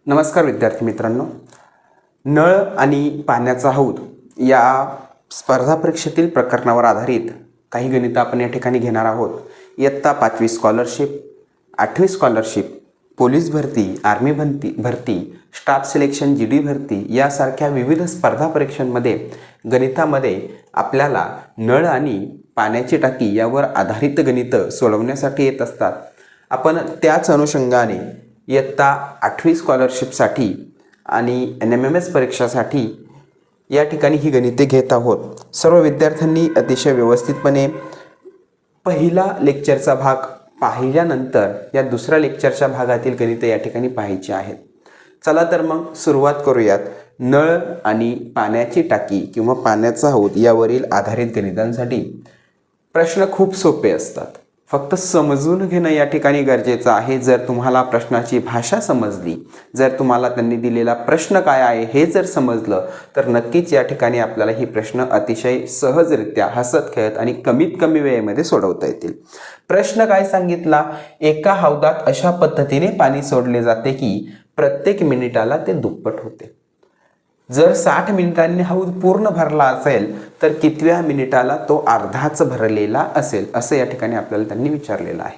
नमस्कार विद्यार्थी मित्रांनो. नळ आणि पाण्याचा हौद या स्पर्धा परीक्षेतील प्रकरणावर आधारित काही गणितं आपण या ठिकाणी घेणार आहोत. इयत्ता 5वी स्कॉलरशिप, 8वी स्कॉलरशिप, पोलीस भरती, आर्मी भरती, स्टाफ सिलेक्शन, GD भरती यासारख्या विविध स्पर्धा परीक्षांमध्ये गणितामध्ये आपल्याला नळ आणि पाण्याची टाकी यावर आधारित गणितं सोडवण्यासाठी येत असतात. आपण त्याच अनुषंगाने इयत्ता 8वी स्कॉलरशिपसाठी आणि NMMS परीक्षासाठी या ठिकाणी ही गणिते घेत आहोत. सर्व विद्यार्थ्यांनी अतिशय व्यवस्थितपणे पहिला लेक्चरचा भाग पाहिल्यानंतर या दुसऱ्या लेक्चरच्या भागातील गणिते या ठिकाणी पाहायची आहेत. चला तर मग सुरुवात करूयात. नळ आणि पाण्याची टाकी किंवा पाण्याचा हौद यावरील आधारित गणितांसाठी प्रश्न खूप सोपे असतात. फक्त समजून घेणं या ठिकाणी गरजेचं आहे. जर तुम्हाला प्रश्नाची भाषा समजली, जर तुम्हाला त्यांनी दिलेला प्रश्न काय आहे हे जर समजलं, तर नक्कीच या ठिकाणी आपल्याला ही प्रश्न अतिशय सहजरित्या हसत खेळत आणि कमीत कमी वेळेमध्ये सोडवता येतील. प्रश्न काय सांगितला? एका हौदात अशा पद्धतीने पाणी सोडले जाते की प्रत्येक मिनिटाला ते दुप्पट होते. जर 60 मिनिटांनी हौद पूर्ण भरला असेल तर कितव्या मिनिटाला तो अर्धाच भरलेला असेल, असं या ठिकाणी आपल्याला त्यांनी विचारलेलं आहे.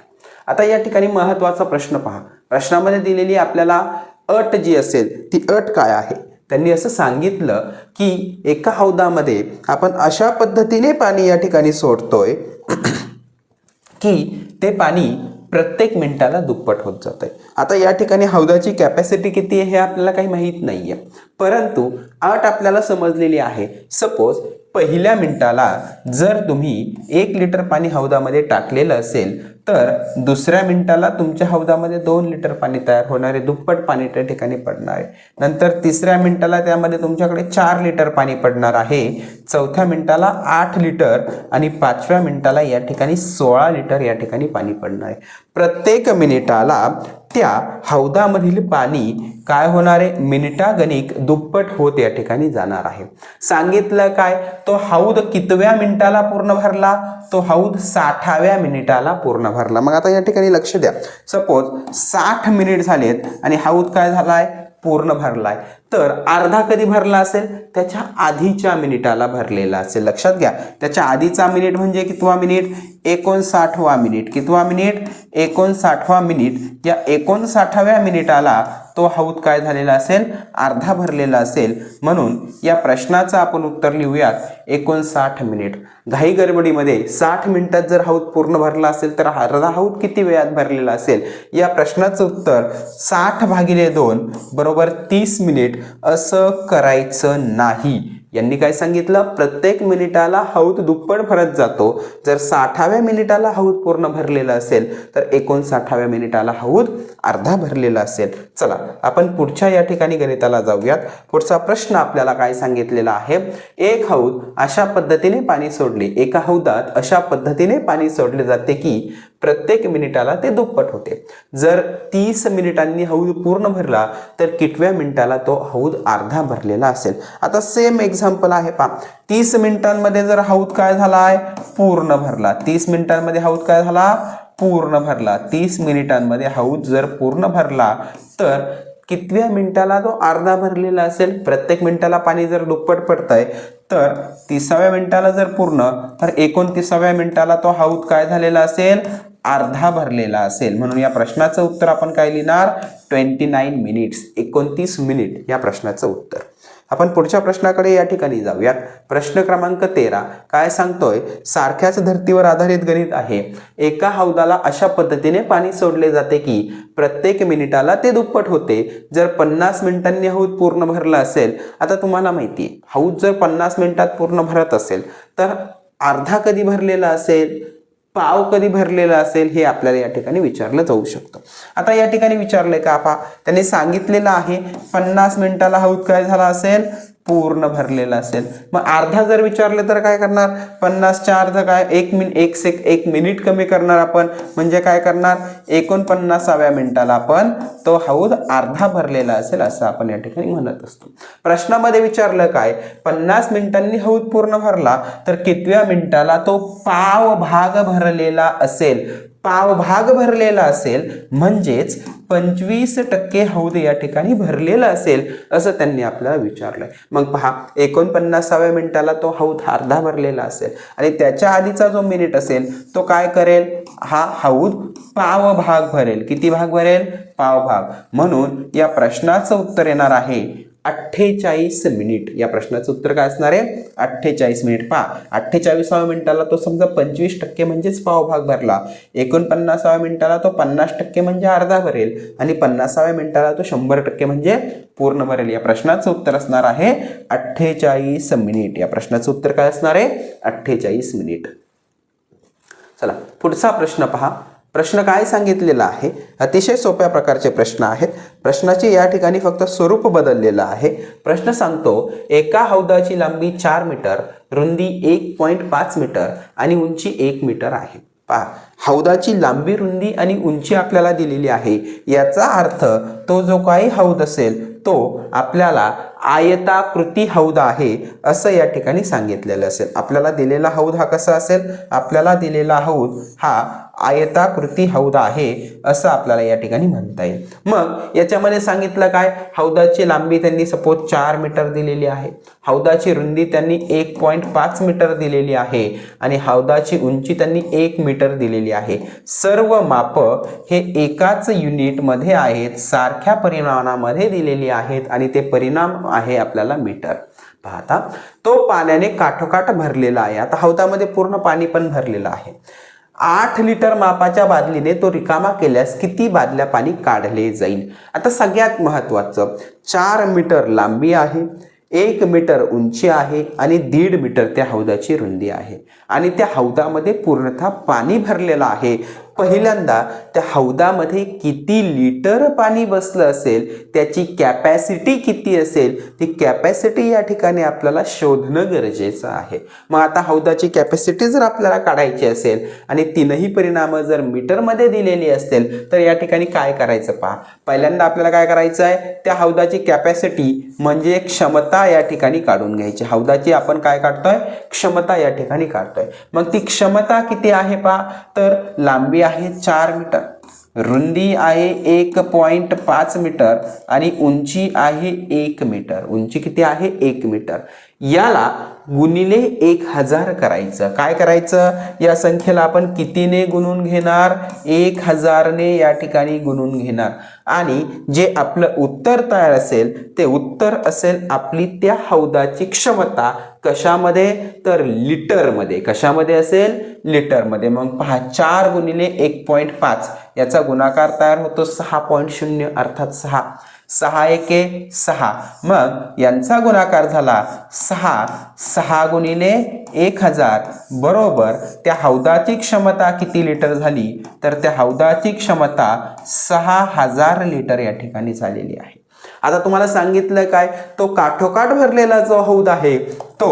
आता या ठिकाणी महत्त्वाचा प्रश्न पहा. प्रश्नामध्ये दिलेली आपल्याला अट जी असेल ती अट काय आहे? त्यांनी असं सांगितलं की एका हौदामध्ये आपण अशा पद्धतीने पाणी या ठिकाणी सोडतोय की ते पाणी प्रत्येक मिनिटाला दुप्पट होत जात आहे. आता या ठिकाणी हौदाची कॅपॅसिटी किती आहे हे आपल्याला काही माहीत नाही आहे, परंतु अट आपल्याला समजलेली आहे. सपोज पहिल्या मिनिटाला जर तुम्ही 1 लिटर पाणी हौदामध्ये टाकलेलं असेल तर दुसऱ्या मिनिटाला तुमच्या हौदामध्ये 2 लिटर पाणी तयार होणार आहे, दुप्पट पाणी त्या ठिकाणी पडणार आहे. नंतर तिसऱ्या मिनिटाला त्यामध्ये तुमच्याकडे 4 लिटर पाणी पडणार आहे, चौथ्या मिनिटाला 8 लिटर आणि 5व्या मिनिटाला या ठिकाणी 16 लिटर या ठिकाणी पाणी पडणार आहे. प्रत्येक मिनिटाला त्या हौदामधील पाणी काय होणार आहे? मिनिटागणिक दुप्पट होत या ठिकाणी जाणार आहे. सांगितलं काय? तो हौद कितव्या मिनिटाला पूर्ण भरला? तो हौद 60व्या मिनिटाला पूर्ण भरला. मग आता या ठिकाणी लक्ष द्या. सपोज 60 मिनिट झालेत आणि हौद काय झालाय? पूर्ण भरलाय. तर अर्धा कधी भरला असेल? त्याच्या आधीच्या मिनिटाला भरलेला असेल. लक्षात घ्या, त्याच्या आधीचा मिनिट म्हणजे कितवा मिनिट? 59वा मिनिट. कितवा मिनिट? 59वा मिनिट. या 59व्या मिनिटाला तो हौद काय झालेला असेल? अर्धा भरलेला असेल. म्हणून या प्रश्नाचं आपण उत्तर लिहूयात 59 मिनिट. घाई गडबडीमध्ये 60 मिनिटात जर हौद पूर्ण भरला असेल तर अर्धा हौद किती वेळात भरलेला असेल? या प्रश्नाचं उत्तर 60/2 बरोबर 30 मिनिट असं करायचं नाही. यांनी काय सांगितलं? प्रत्येक मिनिटाला हौद दुप्पट भरत जातो. जर 60व्या मिनिटाला हौद पूर्ण भरलेला असेल तर 59व्या मिनिटाला हौद अर्धा भरलेला असेल. चला आपण पुढच्या या ठिकाणी गणिताला जाऊयात. पुढचा प्रश्न आपल्याला काय सांगितलेला आहे? एक हौद अशा पद्धतीने पाणी सोडले, एका हौदात अशा पद्धतीने पाणी सोडले जाते की प्रत्येक मिनिटाला ते दुप्पट होते. जर 30 मिनिटांनी हौद पूर्ण भरला तर कितव्या मिनिटाला तो हौद अर्धा भरलेला असेल? आता सेम एक्झाम्पल आहे पहा. 30 मिनिटांमध्ये जर हौद काय झालाय? पूर्ण भरला. 30 मिनिटांमध्ये हौद काय झाला? पूर्ण भरला. 30 मिनिटांमध्ये हौद जर पूर्ण भरला तर कितव्या मिनिटाला तो अर्धा भरलेला असेल? प्रत्येक मिनिटाला पाणी जर दुप्पट पडतंय तर 30व्या मिनिटाला जर पूर्ण तर 29व्या मिनिटाला तो हौद काय झालेला असेल? अर्धा भरलेला असेल. म्हणून या प्रश्नाचं उत्तर आपण काय लिहिणार? 29 मिनिट्स. 29 मिनिट या प्रश्नाचं उत्तर. आपण पुढच्या प्रश्नाकडे या ठिकाणी जाऊयात. प्रश्न क्रमांक 13 काय सांगतोय? सारख्याच धर्तीवर आधारित गणित आहे. एका हौदाला अशा पद्धतीने पाणी सोडले जाते की प्रत्येक मिनिटाला ते दुप्पट होते. जर 50 मिनिटांनी हौद पूर्ण भरला असेल. आता तुम्हाला माहिती आहे, हौद जर 50 मिनिटात पूर्ण भरत असेल तर अर्धा कधी भरलेला असेल? पाव कधी भरलेला असेल? हे आपल्याला या ठिकाणी विचारलं जाऊ शकतं. आता या ठिकाणी विचारलंय का पहा, त्यांनी सांगितलेलं आहे 50 मिनिटाला हौद काय झाला असेल? पूर्ण भरलेला असेल. मग अर्धा जर विचारले तर काय करणार? 50च्या अर्ध काय? 1 मिनिट कमी करणार आपण, म्हणजे काय करणार? 49व्या मिनिटाला आपण तो हौद अर्धा भरलेला असेल असं आपण या ठिकाणी म्हणत असतो. प्रश्नामध्ये विचारलं काय? 50 मिनिटांनी हौद पूर्ण भरला तर कितव्या मिनिटाला तो पाव भाग भरलेला असेल? पावभाग भरलेला असेल म्हणजेच 25% हौद या ठिकाणी भरलेला असेल असं त्यांनी आपल्याला विचारलंय. मग पहा 49व्या मिनिटाला तो हौद अर्धा भरलेला असेल आणि त्याच्या आधीचा जो मिनिट असेल तो काय करेल, हा हौद पावभाग भरेल. किती भाग भरेल, पावभाग. म्हणून या प्रश्नाचं उत्तर येणार आहे 48 मिनिट. या प्रश्नाचं उत्तर काय असणार आहे, 48 मिनिट. पहा 48व्या मिनिटाला तो समजा 25% म्हणजेच पावभाग भरला, 49व्या मिनिटाला तो 50% म्हणजे अर्धा भरेल आणि 50व्या मिनिटाला तो 100% म्हणजे पूर्ण भरेल. या प्रश्नाचं उत्तर असणार आहे 48 मिनिट. या प्रश्नाचं उत्तर काय असणार आहे, 48 मिनिट. चला पुढचा प्रश्न पहा. प्रश्न काय सांगितलेला आहे, अतिशय सोप्या प्रकारचे प्रश्न आहेत. प्रश्नाचे या ठिकाणी फक्त स्वरूप बदललेलं आहे. प्रश्न सांगतो एका हौदाची लांबी 4 मीटर, रुंदी 1.5 मीटर आणि उंची 1 मीटर आहे. पहा हौदाची लांबी, रुंदी आणि उंची आपल्याला दिलेली आहे. याचा अर्थ तो जो काही हौद असेल तो आपल्याला आयताकृती हौद आहे असं या ठिकाणी सांगितलेलं असेल. आपल्याला दिलेला हौद हा कसा असेल, आपल्याला दिलेला हौद हा आयताकृती हौद आहे असं आपल्याला या ठिकाणी म्हणता येईल. मग याच्यामध्ये सांगितलं काय, हौदाची लांबी त्यांनी सपोज 4 मीटर दिलेली आहे, हौदाची रुंदी त्यांनी 1.5 मीटर दिलेली आहे आणि हौदाची उंची त्यांनी 1 मीटर दिलेली आहे. सर्व माप हे एकाच युनिटमध्ये आहेत, सारख्या परिमाणामध्ये दिलेली आहेत आणि ते परिणाम आहे आपल्याला मीटर. पाहता तो पाण्याने काठोकाठ भरलेला आहे. आता हौदामध्ये पूर्ण पाणी पण भरलेलं आहे. 8 लिटर मापाच्या बादलीने तो रिकामा केल्यास किती बादल्या पाणी काढले जाईल. आता सगळ्यात महत्वाचं 4 मीटर लांबी आहे, 1 मीटर उंची आहे आणि 1.5 मीटर त्या हौदाची रुंदी आहे आणि त्या हौदामध्ये पूर्णतः पाणी भरलेलं आहे. पहिल्यांदा त्या हौदामध्ये किती लिटर पाणी बसलं असेल, त्याची कॅपॅसिटी किती असेल, ती कॅपॅसिटी या ठिकाणी आपल्याला शोधणं गरजेचं आहे. मग आता हौदाची कॅपॅसिटी जर आपल्याला काढायची असेल आणि तीनही परिणामं जर मीटरमध्ये दिलेली असतील तर या ठिकाणी काय करायचं पहा. पहिल्यांदा आपल्याला काय करायचं आहे, त्या हौदाची कॅपॅसिटी म्हणजे क्षमता या ठिकाणी काढून घ्यायची. हौदाची आपण काय काढतोय, क्षमता या ठिकाणी काढतोय. मग ती क्षमता किती आहे पहा, तर लांबी आहे 4 मीटर, रुंदी आहे 1.5 मीटर आणि उंची आहे 1 मीटर. उंची किती आहे, 1 मीटर. याला गुणिले 1000 करायचं. काय करायचं, या संख्येला आपण कितीने गुणून घेणार, 1000 ने या ठिकाणी गुणून घेणार आणि जे आपलं उत्तर तयार असेल ते उत्तर असेल आपली त्या हौदाची क्षमता. कशामध्ये, तर लिटरमध्ये. कशामध्ये असेल, लिटरमध्ये. मग पहा 4 गुणिले 1.5 याचा गुणाकार तयार होतो 6.0 अर्थात 6. 6 एके 6. मग यांचा गुणाकार झाला 6. 6 गुणिले 1000 बरोबर त्या हौदाची क्षमता किती लिटर झाली, तर त्या हौदाची क्षमता 6000 लिटर या ठिकाणी झालेली आहे. आता तुम्हाला सांगितलं काय, तो काठोकाठ भरलेला जो हौद आहे तो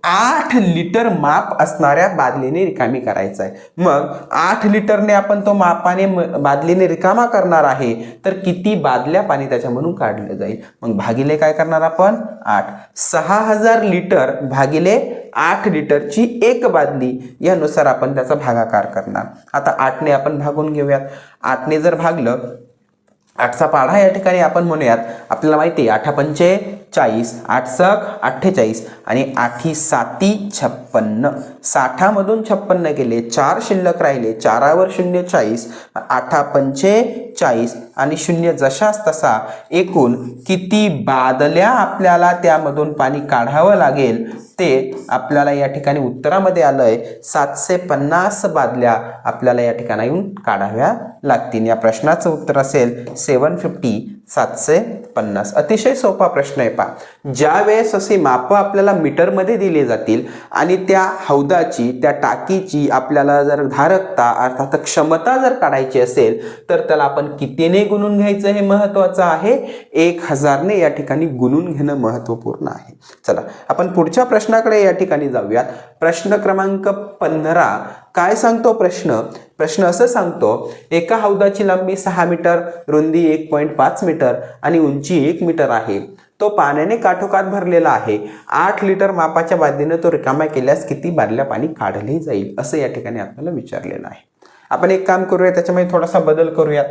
8 लिटर माप असणाऱ्या बादलीने रिकामी करायचा आहे. मग 8 लिटरने आपण तो मापाने बादलीने रिकामा करणार आहे तर किती बादल्या पाणी त्याच्यामधून काढलं जाईल. मग भागिले काय करणार आपण, 8. 6000 लिटर भागिले 8 लिटरची एक बादली, यानुसार आपण त्याचा भागाकार करणार. आता 8 ने आपण भागून घेऊयात. 8 ने जर भागलं, 8चा पाढा या ठिकाणी आपण म्हणूयात. आपल्याला माहिती आहे 8 पंचे 40, 8 सक 48 आणि 8 साती 56. 60 मधून 56 गेले, 4 शिल्लक राहिले, 4 वर 0 40, 8 पंचे 40 आणि 0 जशास तसा. एकूण किती बादल्या आपल्याला त्यामधून पाणी काढावं लागेल ते आपल्याला या ठिकाणी उत्तरामध्ये आलंय 750 बादल्या आपल्याला या ठिकाणी येऊन काढाव्या लागतील. या प्रश्नाचं उत्तर असेल 750, 750. अतिशय सोपा प्रश्न आहे पहा. ज्या वेळेस असे माप आपल्याला मीटरमध्ये दिले जातील आणि त्या हौदाची, त्या टाकीची आपल्याला जर धारकता अर्थात क्षमता जर काढायची असेल तर त्याला आपण कितीने गुणून घ्यायचं हे महत्वाचं आहे. 1000 ने या ठिकाणी गुणून घेणं महत्वपूर्ण आहे. चला आपण पुढच्या प्रश्नाकडे या ठिकाणी जाऊयात. प्रश्न क्रमांक 15 काय सांगतो प्रश्न असं सांगतो, एका हौदाची लांबी 6 मीटर, रुंदी 1.5 मीटर आणि उंची 1 मीटर आहे. तो पाण्याने काठोकाठ भरलेला आहे. 8 लिटर मापाच्या बादलीने तो रिकामा केल्यास किती बादल्या पाणी काढले जाईल असं या ठिकाणी आपल्याला विचारलेलं आहे. आपण एक काम करूया, त्याच्यामध्ये थोडासा बदल करूयात.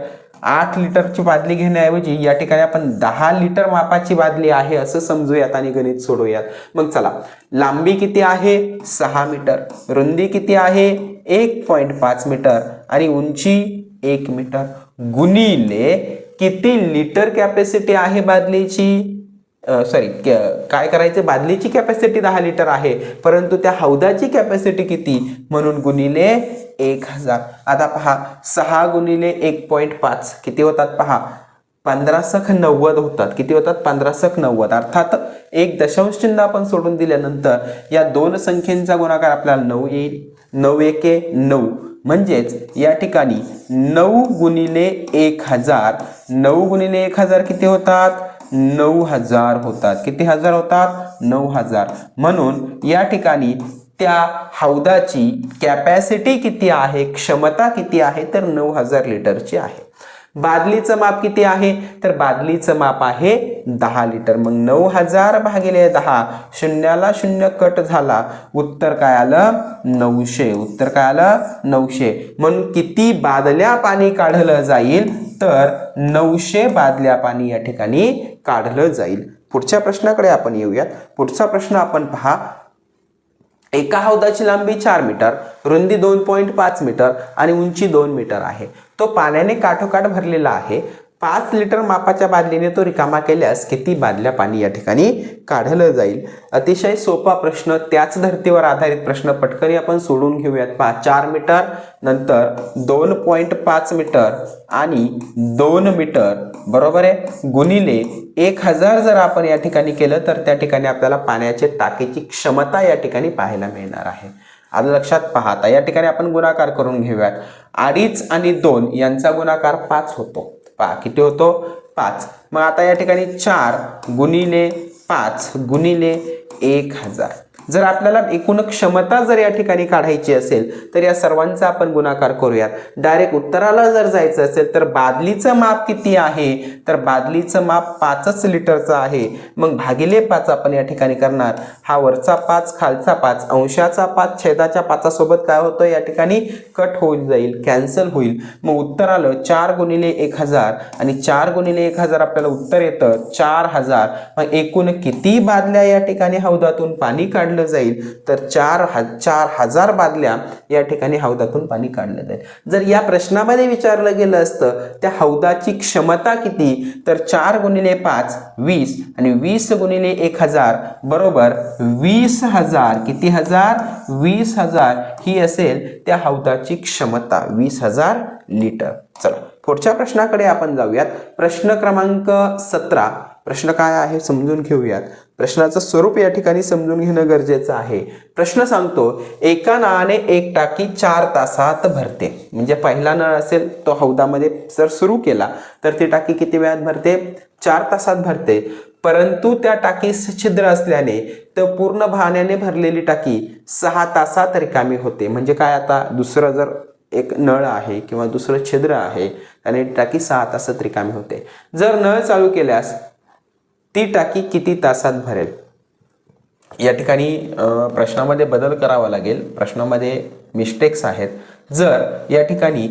8 लिटरची बादली घेण्याऐवजी या ठिकाणी आपण 10 लिटर मापाची बादली आहे असं समजूयात आणि गणित सोडवूयात. मग चला, लांबी किती आहे 6 मीटर, रुंदी किती आहे 1.5 मीटर आणि उंची 1 मीटर, गुणिले किती लिटर कॅपॅसिटी आहे बादलीची. सॉरी, काय करायचं, बादलीची कॅपॅसिटी 10 लिटर आहे, परंतु त्या हौदाची कॅपॅसिटी किती, म्हणून गुणिले 1000. आता पहा, 6 गुणिले 1.5 किती होतात पहा, 1590 होतात. किती होतात, 1590. अर्थात एक दशांश चिन्ह आपण सोडून दिल्यानंतर या दोन संख्येचा गुणाकार आपल्याला 9 येईल. 9 एके 9, म्हणजेच या ठिकाणी 9 गुणिले 1000, 9 गुणिले 1000 किती होतात, 9000 होतात. किती हजार होतात, 9000. म्हणून या ठिकाणी त्या हौदाची कॅपॅसिटी किती आहे, क्षमता किती आहे, तर 9000 लिटरची आहे. बादलीचं माप किती आहे, तर बादलीचं माप आहे 10 लिटर. मग 9000 भागिले 10, शून्याला शून्य कट झाला, उत्तर काय आलं 900. उत्तर काय आलं 900. म्हणून किती बादल्या पाणी काढलं जाईल, तर 900 बादल्या पाणी या ठिकाणी काढलं जाईल. पुढच्या प्रश्नाकडे आपण येऊयात. पुढचा प्रश्न आपण पहा. एका हौदाची लांबी 4 मीटर, रुंदी 2.5 मीटर आणि उंची 2 मीटर आहे. तो पाण्याने काठोकाठ भरलेला आहे. 5 लिटर मापाच्या बादलीने तो रिकामा केल्यास किती बादल्या पाणी या ठिकाणी काढलं जाईल. अतिशय सोपा प्रश्न, त्याच धर्तीवर आधारित प्रश्न पटकन आपण सोडून घेऊयात. पहा, 4 मीटर नंतर 2.5 मीटर आणि 2 मीटर बरोबर आहे, गुणिले 1000 जर आपण या ठिकाणी केलं तर त्या ठिकाणी आपल्याला पाण्याची टाकीची क्षमता या ठिकाणी पाहायला मिळणार आहे. आलं लक्षात. पाहता या ठिकाणी आपण गुणाकार करून घेऊयात. 2.5 आणि 2 यांचा गुणाकार 5 होतो. पहा किती होतो 5. मग आता या ठिकाणी 4 गुणिले 5 गुणिले 1000. जर आपल्याला एकूण क्षमता जर या ठिकाणी काढायची असेल तर या सर्वांचा आपण गुणाकार करूयात. डायरेक्ट उत्तराला जर जायचं असेल तर बादलीचं माप किती आहे, तर बादलीचं माप 5 लिटरचं आहे. मग भागिले 5 आपण या ठिकाणी करणार. हा वरचा 5 खालचा 5, अंशाचा 5 छेदाच्या 5 सोबत काय होतं या ठिकाणी कट होऊन जाईल, कॅन्सल होईल. मग उत्तर आलं 4 गुणिले 1000 आणि 4 गुणिले 1000 आपल्याला उत्तर येतं 4000. मग एकूण किती बादल्या या ठिकाणी हौदातून पाणी काढलं जाईल, तर 4000 बादल्या या ठिकाणी हौदातून पाणी काढलं जाईल. जर या प्रश्नामध्ये विचारलं गेलं असतं त्या हौदाची क्षमता किती, तर 4 गुणिले 5 20 आणि 20 गुणिले 1000 बरोबर 20,000. किती हजार, 20,000 ही असेल त्या हौदाची क्षमता, 20,000 लिटर. चला पुढच्या प्रश्नाकडे आपण जाऊयात. प्रश्न क्रमांक 17. प्रश्न काय आहे समजून घेऊयात. प्रश्नाचं स्वरूप या ठिकाणी समजून घेणं गरजेचं आहे. प्रश्न सांगतो, एका नळाने एक टाकी 4 तासात भरते. म्हणजे पहिला नळ असेल तो हौदामध्ये जर सुरू केला तर ती टाकी किती वेळात भरते, 4 तासात भरते. परंतु त्या टाकीस छिद्र असल्याने तर पूर्ण पाण्याने भरलेली टाकी 6 तासात रिकामी होते. म्हणजे काय, आता दुसरं जर एक नळ आहे किंवा दुसरं छिद्र आहे आणि टाकी 6 तासात रिकामी होते. जर नळ चालू केल्यास ती टाकी किती तासात भरेल. या ठिकाणी प्रश्नामध्ये बदल करावा लागेल. प्रश्नामध्ये मिस्टेक्स आहेत. जर या ठिकाणी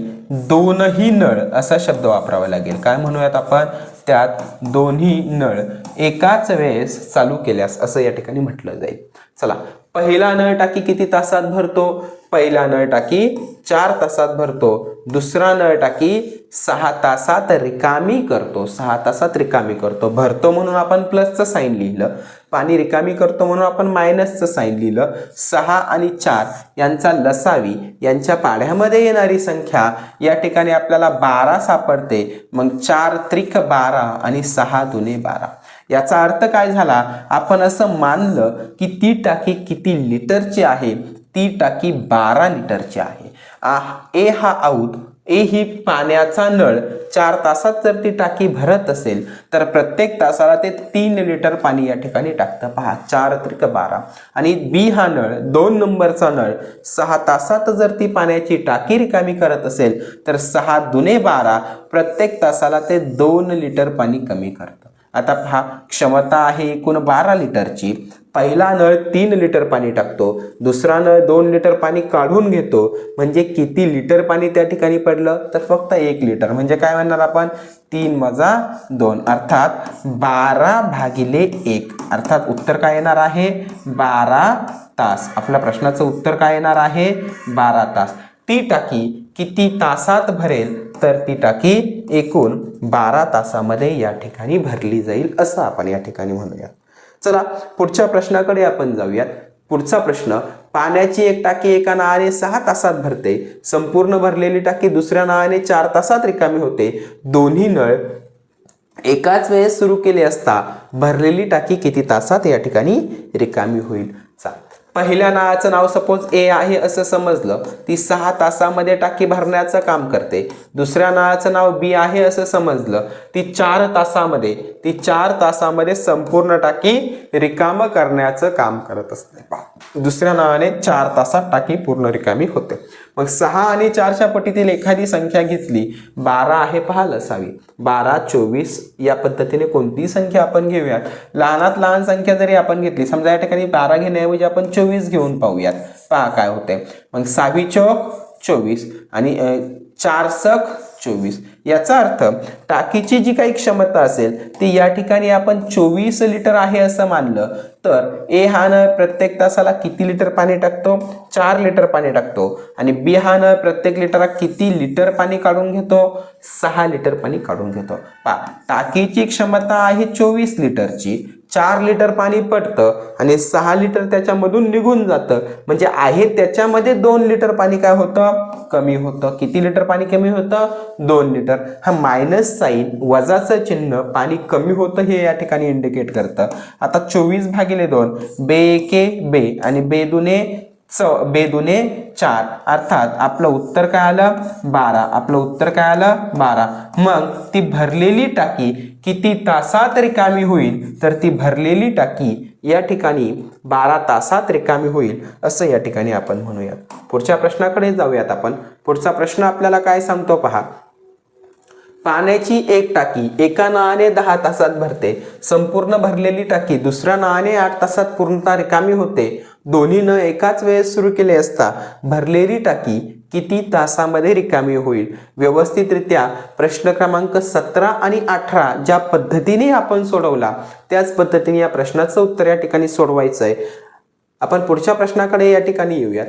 दोन्ही नळ असा शब्द वापरावा लागेल. काय म्हणूयात आपण, त्यात दोन्ही नळ एकाच वेळेस चालू केल्यास असं या ठिकाणी म्हटलं जाईल. चला, पहिला नळ टाकी किती तासात भरतो, पहिला नळ टाकी 4 तासात भरतो. दुसरा नळ टाकी 6 तासात रिकामी करतो. 6 तासात रिकामी करतो. भरतो म्हणून आपण प्लसचं साईन लिहिलं, पाणी रिकामी करतो म्हणून आपण मायनसचं साईन लिहिलं. 6 आणि 4 यांचा लसावी, यांच्या पाढ्यामध्ये येणारी संख्या या ठिकाणी आपल्याला 12 सापडते. मग 4 त्रिक 12 आणि 6 दुने 12. याचा अर्थ काय झाला, आपण असं मानलं की ती टाकी किती लिटरची आहे, ती टाकी 12 लिटरची आहे. ए हा औध, ए ही पाण्याचा नळ 4 तासात जर ती टाकी भरत असेल तर प्रत्येक तासाला ते 3 लिटर पाणी या ठिकाणी टाकतं. पहा, 4 त्रिक 12. आणि बी हा नळ, 2 नंबरचा नळ 6 तासात जर ती पाण्याची टाकी रिकामी करत असेल तर 6 दुने 12, प्रत्येक तासाला ते 2 लिटर पाणी कमी करतं. आता पहा, क्षमता आहे एकूण 12 लिटरची. पहिला नळ 3 लिटर पाणी टाकतो, दुसरा नळ 2 लिटर पाणी काढून घेतो, म्हणजे किती लिटर पाणी त्या ठिकाणी पडलं तर फक्त 1 लिटर. म्हणजे काय म्हणणार आपण 3 - 2 अर्थात 12/1. अर्थात उत्तर काय येणार आहे 12 तास. आपल्या प्रश्नाचं उत्तर काय येणार आहे 12 तास. ती टाकी किती तासात भरेल तर ती टाकी एकूण 12 तासामध्ये या ठिकाणी भरली जाईल असं आपण या ठिकाणी म्हणूयात. चला पुढच्या प्रश्नाकडे आपण जाऊयात. पुढचा प्रश्न, पाण्याची एक टाकी एका नळाने 6 तासात भरते, संपूर्ण भरलेली टाकी दुसऱ्या नळाने 4 तासात रिकामी होते. दोन्ही नळ एकाच वेळेस सुरू केले असता भरलेली टाकी किती तासात या ठिकाणी रिकामी होईल. पहिल्या नळाचं नाव सपोज ए आहे असं समजलं, ती 6 तासामध्ये टाकी भरण्याचं काम करते. दुसऱ्या नळाचं नाव बी आहे असं समजलं, ती 4 तासामध्ये संपूर्ण टाकी रिकाम करण्याचं काम करत असते. दुसऱ्या नळाने 4 तासात टाकी पूर्ण रिकामी होते. मग 6 आणि 4च्या पटीतील एखादी संख्या घेतली, 12 आहे पहा लसावी, 12, 24 या पद्धतीने कोणतीही संख्या आपण घेऊयात. लहानात लहान संख्या जरी आपण घेतली, समजा या ठिकाणी 12 घेण्याऐवजी आपण 24 घेऊन पाहूयात. पहा काय होते. मग 6 चौक 24 आणि 4 सक 24. याचा अर्थ टाकीची जी काही क्षमता असेल ती या ठिकाणी आपण 24 लिटर आहे असं मानलं तर ए हा नळ प्रत्येक तासाला किती लिटर पाणी टाकतो 4 लिटर पाणी टाकतो. आणि बी हा नळ प्रत्येक लिटरला किती लिटर पाणी काढून घेतो 6 लिटर पाणी काढून घेतो. पहा टाकीची क्षमता आहे 24 लिटरची, 4 लिटर पाणी पडतं आणि 6 लिटर त्याच्यामधून निघून जातं. म्हणजे आहे त्याच्यामध्ये 2 लिटर पाणी काय होतं कमी होतं. किती लिटर पाणी कमी होतं 2 लिटर. हा मायनस साईन वजाचं चिन्ह पाणी कमी होतं हे या ठिकाणी इंडिकेट करतं. आता 24/2 बे एके बे आणि बे दुने 4 अर्थात आपलं उत्तर काय आलं 12. आपलं उत्तर काय आलं 12. मग ती भरलेली टाकी किती तासात रिकामी होईल तर ती भरलेली टाकी या ठिकाणी 12 तासात रिकामी होईल असं या ठिकाणी आपण म्हणूयात. पुढच्या प्रश्नाकडे जाऊयात आपण. पुढचा प्रश्न आपल्याला काय सांगतो पहा. पाण्याची एक टाकी एका नळाने 10 तासात भरते, संपूर्ण भरलेली टाकी दुसऱ्या नळाने 8 तासात पूर्णतः रिकामी होते. दोन्ही नळ एकाच वेळेस सुरू केले असता भरलेली टाकी किती तासामध्ये रिकामी होईल. व्यवस्थितरित्या प्रश्न क्रमांक 17 आणि 18 ज्या पद्धतीने आपण सोडवला त्याच पद्धतीने या प्रश्नाचं उत्तर या ठिकाणी सोडवायचं आहे. आपण पुढच्या प्रश्नाकडे या ठिकाणी येऊयात.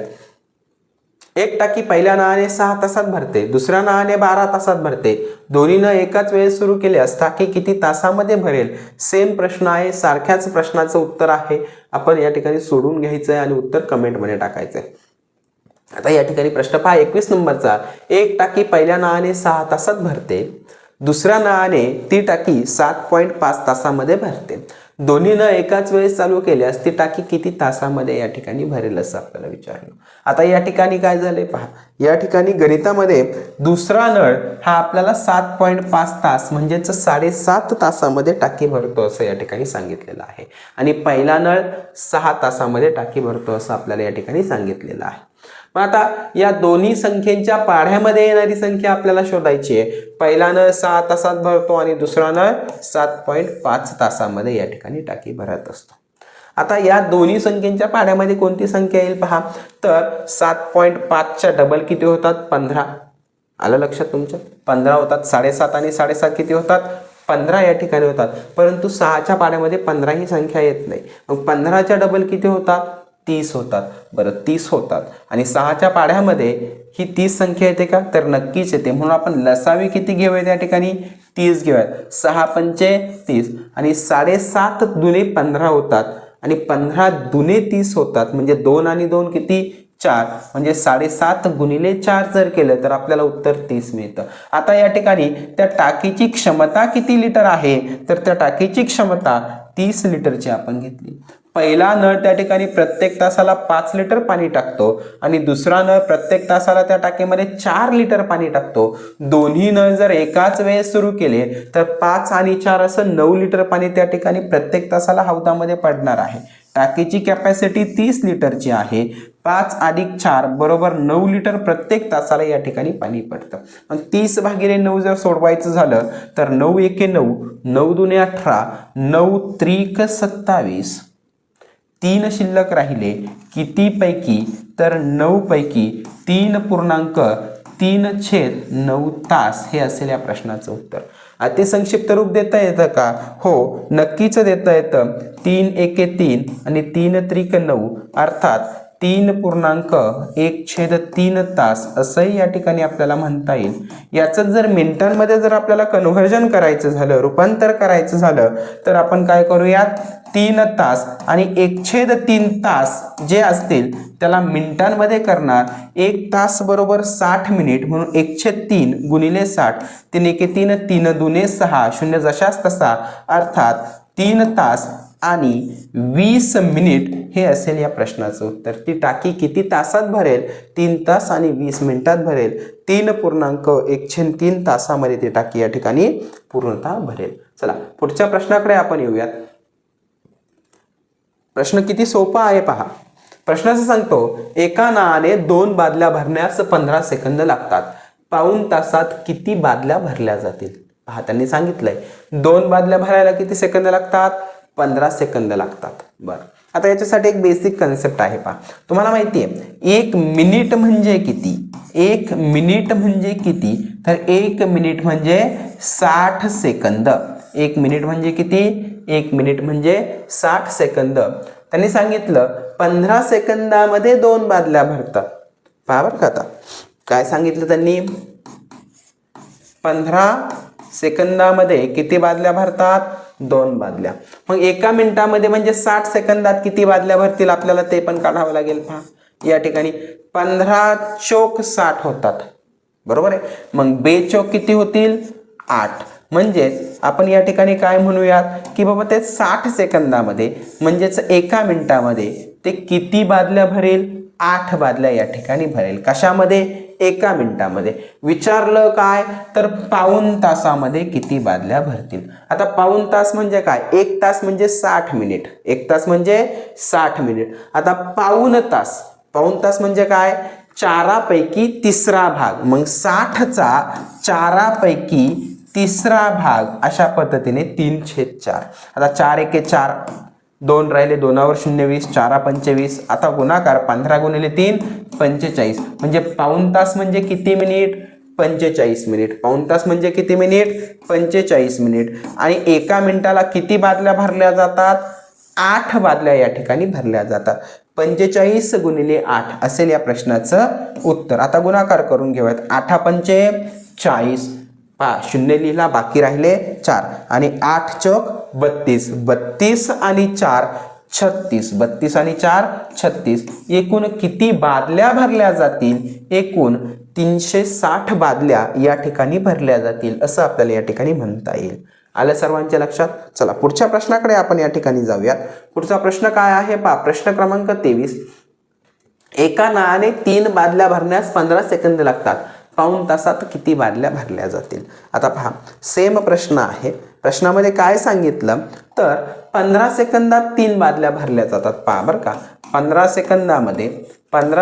एक टाकी पहिल्या नळाने 6 तासात भरते, दुसऱ्या नळाने 12 तासात भरते. दोन्ही नळ एकाच वेळेस सुरू केले असता की किती तासामध्ये भरेल. सेम प्रश्न आहे, सारख्याच प्रश्नाचं उत्तर आहे. आपण या ठिकाणी सोडून घ्यायचं आहे आणि उत्तर कमेंटमध्ये टाकायचं आहे. आता या ठिकाणी प्रश्न पहा 21 नंबरचा. एक टाकी पहिल्या नळाने 6 तासात भरते, दुसऱ्या नळाने ती टाकी 7.5 तासामध्ये भरते. दोन्ही नळ एकाच वेळेस चालू केल्यास ती टाकी किती तासामध्ये या ठिकाणी भरेल असं आपल्याला विचारलं. आता या ठिकाणी काय झालंय पहा. या ठिकाणी गणितामध्ये दुसरा नळ हा आपल्याला 7.5 तास म्हणजेच 7.5 तासामध्ये टाकी भरतो असं या ठिकाणी सांगितलेलं आहे. आणि पहिला नळ 6 तासामध्ये टाकी भरतो असं आपल्याला या ठिकाणी सांगितलेलं आहे. मग आता या दोन्ही संख्येच्या पाढ्यामध्ये येणारी संख्या आपल्याला शोधायची आहे. पहिला नळ 6 तासात भरतो आणि दुसरा नळ 7.5 तासामध्ये या ठिकाणी टाकी भरत असतो. आता या दोन्ही संख्येच्या पाढ्यामध्ये कोणती संख्या येईल पहा. तर 7.5च्या डबल किती होतात 15. आलं लक्षात तुमच्या 15 होतात. 7.5 आणि 7.5 किती होतात 15 या ठिकाणी होतात. परंतु 6च्या पाढ्यामध्ये 15 ही संख्या येत नाही. मग 15च्या डबल किती होतात 30 होतात. बरं 30 होतात आणि 6च्या पाढ्यामध्ये ही 30 संख्या येते का तर नक्कीच येते. म्हणून आपण लसावी किती घेऊयात या ठिकाणी 30 घेऊयात. 6 पंचे 30 आणि 7.5 दुने 15 होतात आणि 15 दुने 30 होतात. म्हणजे 2 आणि 2 किती 4 म्हणजे 7.5 गुणिले 4 जर केलं तर आपल्याला उत्तर 30 मिळतं. आता या ठिकाणी त्या टाकीची क्षमता किती लिटर आहे तर त्या टाकीची क्षमता 30 लिटरची आपण घेतली. पहिला नळ त्या ठिकाणी प्रत्येक तासाला 5 लिटर पाणी टाकतो आणि दुसरा नळ प्रत्येक तासाला त्या टाकीमध्ये 4 लिटर पाणी टाकतो. दोन्ही नळ जर एकाच वेळेस सुरू केले तर 5 आणि 4 असं 9 लिटर पाणी त्या ठिकाणी प्रत्येक तासाला हौदामध्ये पडणार आहे. टाकीची कॅपॅसिटी 30 लिटरची आहे. 5 अधिक 4 बरोबर 9 लिटर प्रत्येक तासाला या ठिकाणी पाणी पडतं. मग 30/9 जर सोडवायचं झालं तर 9 एके 9, 9 दुने 18, 9 त्रिक 27, 3 शिल्लक राहिले. किती पैकी? तर 9 पैकी 3.3/9 तास हे असेल या प्रश्नाचं उत्तर. अतिसंक्षिप्त रूप देता येतं का? हो, नक्कीच देता येतं. 3 एके 3 आणि 3 त्रिक 9 अर्थात 3.1/3 तास असंही या ठिकाणी आपल्याला म्हणता येईल. याचं जर मिनिटांमध्ये जर आपल्याला कन्व्हर्जन करायचं झालं, रूपांतर करायचं झालं, तर आपण काय करूयात? 3 तास आणि 1/3 तास जे असतील त्याला मिनिटांमध्ये करणार. 1 तास बरोबर 60 मिनिट, म्हणून 1/3 गुणिले 60. 3 एके 3, 3 दुने 6, 0 जशाच तसा, अर्थात 3 तास आणि 20 मिनिट हे असेल या प्रश्नाचं उत्तर. ती टाकी किती तासात भरेल? 3 तास आणि 20 मिनिटात भरेल. 3.1/3 तासामध्ये ती टाकी या ठिकाणी पूर्णतः भरेल. चला पुढच्या प्रश्नाकडे आपण येऊयात. प्रश्न किती सोपा आहे पहा. प्रश्न असं सांगतो, एका नाण्याने 2 बादल्या भरण्यास 15 सेकंद लागतात. पाऊण तासात किती बादल्या भरल्या जातील? पहा, त्यांनी सांगितलंय 2 बादल्या भरायला किती सेकंद लागतात? 15 सेकंद लागतात. बरं, आता याच्यासाठी एक बेसिक कन्सेप्ट आहे पहा. तुम्हाला माहिती आहे 1 मिनिट म्हणजे किती? 1 मिनिट म्हणजे किती? तर 1 मिनिट म्हणजे 60 सेकंद. 1 मिनिट म्हणजे किती? 1 मिनिट म्हणजे 60 सेकंद. त्यांनी सांगितलं 15 सेकंदामध्ये 2 बादल्या भरतात. पहा बरं का, आता काय सांगितलं त्यांनी? 15 सेकंदामध्ये किती बादल्या भरतात? 2 बादल्या. मग एका मिनिटामध्ये म्हणजे 60 सेकंदात किती बादल्या भरतील आपल्याला ते पण काढावं लागेल. पहा या ठिकाणी 15 चोक 60 होतात, बरोबर आहे. मग 2 चोक किती होतील? 8. म्हणजेच आपण या ठिकाणी काय म्हणूयात की बाबा ते 60 सेकंदामध्ये म्हणजेच एका मिनिटामध्ये ते किती बादल्या भरेल? 8 बादल्या या ठिकाणी भरेल. कशामध्ये? एका मिनिटामध्ये. विचारलं काय? तर पाऊण तासामध्ये किती बादल्या भरतील. आता पाऊण तास म्हणजे काय? 1 तास म्हणजे 60 मिनिट. 1 तास म्हणजे 60 मिनिट. आता पाऊण तास, पाऊण तास म्हणजे काय? 4पैकी तिसरा भाग. मग 60चा 4पैकी तिसरा भाग अशा पद्धतीने 3/4. आता 4 एके 4, 2 राहिले, 2वर 0 20, 4 25. आता गुणाकार 15 गुणिले 3 45. म्हणजे पाऊण तास म्हणजे किती मिनिट? 45 मिनिट. पाऊण तास म्हणजे किती मिनिट? 45 मिनिट. आणि एका मिनिटाला किती बादल्या भरल्या जातात? 8 बादल्या या ठिकाणी भरल्या जातात. 45 गुणिले 8 असेल या प्रश्नाचं उत्तर. आता गुणाकार करून घेऊयात. 8 पंचे 40. पहा 0 लिहिला, बाकी राहिले 4 आणि 8 चौक 32. 32 आणि 4 36. 32 आणि 4 36. एकूण किती बादल्या भरल्या जातील? एकूण 360 बादल्या या ठिकाणी भरल्या जातील असं आपल्याला या ठिकाणी म्हणता येईल. आलं सर्वांच्या लक्षात? चला पुढच्या प्रश्नाकडे आपण या ठिकाणी जाऊयात. पुढचा प्रश्न काय आहे पहा. प्रश्न क्रमांक 23. एका नाण्याने 3 बादल्या भरण्यास 15 सेकंद लागतात. पाऊण तासात किती बादल्या भरल्या जातील? आता पहा, सेम प्रश्न आहे. प्रश्नामध्ये काय सांगितलं तर 15 सेकंदात 3 बादल्या भरल्या जातात. पहा बरं का, 15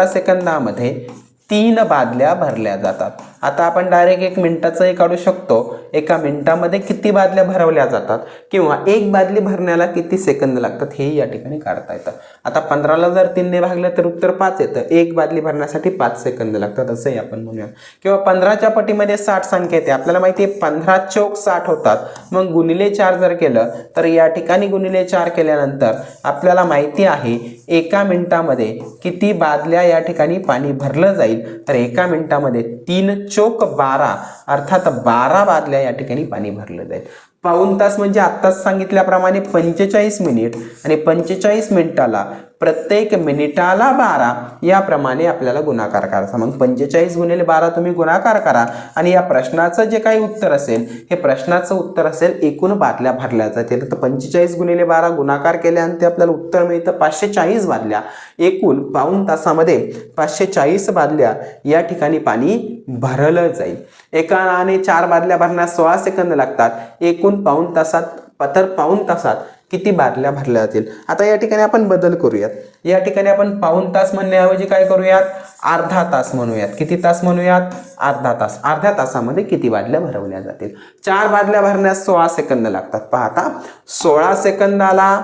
सेकंदामध्ये 3 बादल्या भरल्या जातात. आता आपण डायरेक्ट 1 मिनिटाचंही काढू शकतो. एका मिनिटामध्ये किती बादल्या भरवल्या जातात किंवा 1 बादली भरण्याला किती सेकंद लागतात हे या ठिकाणी काढता येतं. आता 15ला जर 3ने भागलं तर उत्तर 5 येतं. 1 बादली भरण्यासाठी 5 सेकंद लागतात असंही आपण म्हणूया. किंवा 15च्या पटीमध्ये 60 संख्या येते. आपल्याला माहिती आहे 15 चौक 60 होतात. मग गुणिले 4 जर केलं तर या ठिकाणी गुणिले 4 केल्यानंतर आपल्याला माहिती आहे एका मिनिटामध्ये किती बादल्या या ठिकाणी पाणी भरलं जाईल. तर एका मिनिटामध्ये 3 चोक 12 अर्थात 12 बादल्या या ठिकाणी पाणी भरलं जाईल. पाऊण तास म्हणजे आत्ताच सांगितल्याप्रमाणे 45 मिनिट आणि 45 मिनिटाला प्रत्येक मिनिटाला 12 याप्रमाणे आपल्याला गुणाकार करायचा. मग 45 गुणिले 12 तुम्ही गुणाकार करा आणि या प्रश्नाचं जे काही उत्तर असेल हे प्रश्नाचं उत्तर असेल एकूण बादल्या भरल्या जातील. तर 45 गुणिले 12 गुणाकार केल्यानंतर आपल्याला उत्तर मिळतं 540 बादल्या. एकूण पाऊण तासामध्ये 540 बादल्या या ठिकाणी पाणी भरलं जाईल. एका नाण्याने 4 बादल्या भरण्यास 16 सेकंद लागतात. एकूण पाऊण तासात किती बादल्या भरल्या जातील? आता या ठिकाणी आपण बदल करूयात. या ठिकाणी आपण पाऊण तास म्हणण्याऐवजी काय करूयात? अर्धा तास म्हणूयात. किती तास म्हणूयात? अर्धा तास. अर्ध्या तासामध्ये किती बादल्या भरवल्या जातील? 4 बादल्या भरण्यास 16 सेकंद लागतात. पहा आता 16 सेकंदाला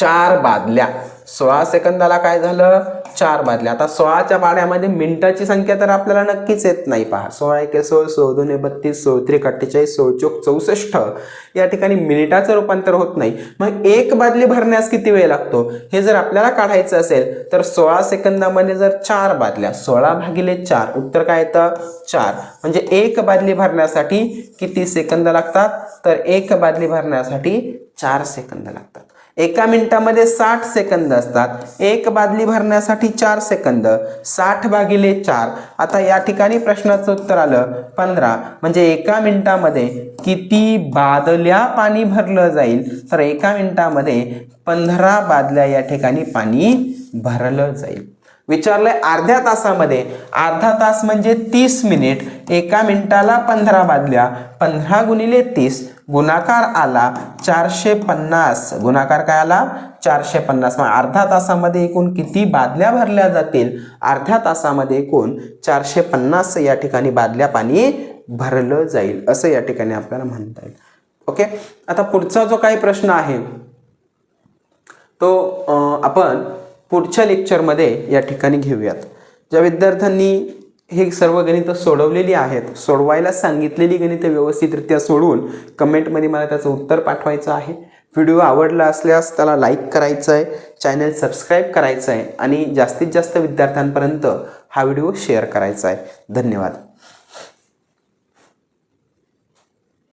4 बादल्या. 16 सेकंदाला काय झालं? 4 बादल्या. आता 16च्या पाढ्यामध्ये मिनिटाची संख्या तर आपल्याला नक्कीच येत नाही. पहा, 16 एके 16, 16 दोन्ही 32, 16 त्रिक 48, 16 चौक 64. या ठिकाणी मिनिटाचं रूपांतर होत नाही. मग एक बादली भरण्यास किती वेळ लागतो हे जर आपल्याला काढायचं असेल तर 16 सेकंदामध्ये जर 4 बादल्या, 16/4 उत्तर काय येतं? 4. म्हणजे एक बादली भरण्यासाठी किती सेकंद लागतात? तर एक बादली भरण्यासाठी 4 सेकंद लागतात. एका मिनिटामध्ये 60 सेकंद असतात. एक बादली भरण्यासाठी 4 सेकंद, 60/4. आता या ठिकाणी प्रश्नाचं उत्तर आलं 15. म्हणजे एका मिनिटामध्ये किती बादल्या पाणी भरलं जाईल? तर एका मिनिटामध्ये 15 बादल्या या ठिकाणी पाणी भरलं जाईल. विचारलंय अर्ध्या तासामध्ये. अर्धा तास म्हणजे 30 मिनिट. एका मिनिटाला 15 बादल्या, 15 गुणिले 30, गुणाकार आला 450. गुणाकार काय आला? 450. मग अर्ध्या तासामध्ये एकूण किती बादल्या भरल्या जातील? अर्ध्या तासामध्ये एकूण 450 या ठिकाणी बादल्या पाणी भरलं जाईल असं या ठिकाणी आपल्याला म्हणता येईल. ओके, आता पुढचा जो काही प्रश्न आहे तो आपण पुढच्या लेक्चरमध्ये या ठिकाणी घेऊयात. ज्या विद्यार्थ्यांनी हे सर्व गणितं सोडवलेली आहेत, सोडवायला सांगितलेली गणितं व्यवस्थितरित्या सोडवून कमेंटमध्ये मला त्याचं उत्तर पाठवायचं आहे. व्हिडिओ आवडला असल्यास त्याला लाईक करायचं आहे, चॅनल सबस्क्राईब करायचं आहे आणि जास्तीत जास्त विद्यार्थ्यांपर्यंत हा व्हिडिओ शेअर करायचा आहे. धन्यवाद.